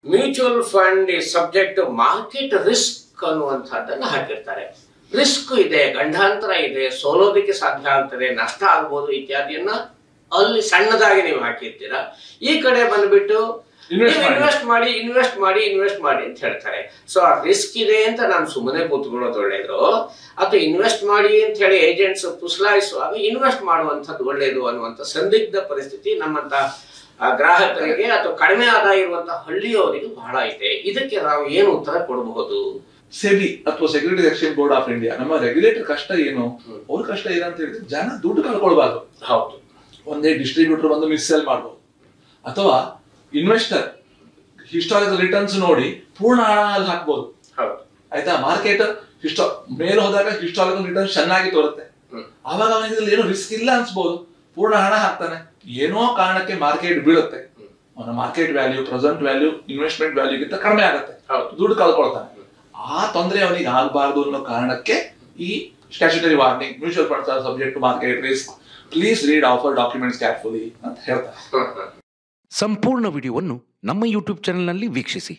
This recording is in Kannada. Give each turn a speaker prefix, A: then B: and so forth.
A: ಮ್ಯೂಚುವಲ್ ಫಂಡ್ ಈ ಸಬ್ಜೆಕ್ಟ್ ಮಾರ್ಕೆಟ್ ರಿಸ್ಕ್ ಅನ್ನುವಂಥದ್ದನ್ನು ಹಾಕಿರ್ತಾರೆ. ರಿಸ್ಕ್ ಇದೆ, ಗಂಡಾಂತರ ಇದೆ, ಸೋಲೋದಕ್ಕೆ ಸಾಧ್ಯ ಆಗ್ತದೆ, ನಷ್ಟ ಆಗ್ಬೋದು ಇತ್ಯಾದಿಯನ್ನ ಅಲ್ಲಿ ಸಣ್ಣದಾಗಿ ನೀವು ಹಾಕಿರ್ತೀರಾ. ಈ ಕಡೆ ಬಂದ್ಬಿಟ್ಟು ಇನ್ವೆಸ್ಟ್ ಮಾಡಿ ಅಂತ ಹೇಳ್ತಾರೆ. ಸೊ ಆ ರಿಸ್ಕ್ ಇದೆ ಅಂತ ನಾನು ಸುಮ್ಮನೆ ಕೂತ್ಕೊಳ್ಳೋದು ಒಳ್ಳೇದು, ಅಥವಾ ಇನ್ವೆಸ್ಟ್ ಮಾಡಿ ಅಂತ ಹೇಳಿ ಏಜೆಂಟ್ಸ್ ಪುಸಲಾಯಿಸುವಾಗ ಇನ್ವೆಸ್ಟ್ ಮಾಡುವಂಥದ್ದು ಒಳ್ಳೇದು ಅನ್ನುವಂಥ ಸಂದಿಗ್ಧ ಪರಿಸ್ಥಿತಿ ನಮ್ಮಂತ ಗ್ರಾಹಕರಿಗೆ ಅಥವಾ ಕಡಿಮೆ ಆದಾಯ ಇರುವಂತಹ ಹಳ್ಳಿಯವರಿಗೆ ಬಹಳ ಇದೆ. ಇದಕ್ಕೆ ನಾವು ಏನು ಉತ್ತರ ಕೊಡಬಹುದು?
B: ಸೆಬಿ ಅಥವಾ securities exchange board of India, ನಮ್ಮ ರೆಗ್ಯುಲೇಟರ್ ಕಷ್ಟ ಏನು, ಅವ್ರ ಕಷ್ಟ ಏನಂತ ಹೇಳಿದ್ರೆ ಜನ ದುಡ್ಡು ಕಳ್ಕೊಳ್ಬಾರ್ದು.
A: ಹೌದು,
B: ಒಂದೇ ಡಿಸ್ಟ್ರಿಬ್ಯೂಟರ್ ಬಂದು ಮಿಸ್ಸೆಲ್ ಮಾಡ್ಬೋದು, ಅಥವಾ ಇನ್ವೆಸ್ಟರ್ ಹಿಸ್ಟಾರಿಕಲ್ ರಿಟರ್ನ್ಸ್ ನೋಡಿ ಪೂರ್ಣ ಹಣ ಅಲ್ಲಿ ಹಾಕ್ಬೋದು. ಆಯ್ತಾ, ಮಾರ್ಕೆಟ್ ಮೇಲೆ ಹೋದಾಗ ಹಿಸ್ಟಾರಿಕಲ್ ರಿಟರ್ನ್ಸ್ ಚೆನ್ನಾಗಿ ತೋರುತ್ತೆ, ಆವಾಗ ಅವನಿಗೆ ಏನು ರಿಸ್ಕ್ ಇಲ್ಲ ಅನ್ಸ್ಬೋದು, ಪೂರ್ಣ ಹಣ ಹಾಕ್ತಾನೆ, ಏನೋ ಕಾರಣಕ್ಕೆ ಮಾರ್ಕೆಟ್ ಬೀಳುತ್ತೆ, ಅವನ market value present value investment ವ್ಯಾಲ್ಯೂಗಿಂತ ಕಡಿಮೆ ಆಗುತ್ತೆ, ದುಡ್ಡು ಕಳ್ಕೊಳ್ತಾನೆ. ಆ ತೊಂದರೆ ಅವನಿಗೆ ಆಗಬಾರ್ದು ಅನ್ನೋ ಕಾರಣಕ್ಕೆ ಈ statutory warning, mutual funds are subject to market risk, please read offer documents carefully ಅಂತ ಹೇಳ್ತಾರೆ.
C: ಸಂಪೂರ್ಣ ವಿಡಿಯೋವನ್ನು ನಮ್ಮ ಯೂಟ್ಯೂಬ್ ಚಾನೆಲ್ನಲ್ಲಿ ವೀಕ್ಷಿಸಿ.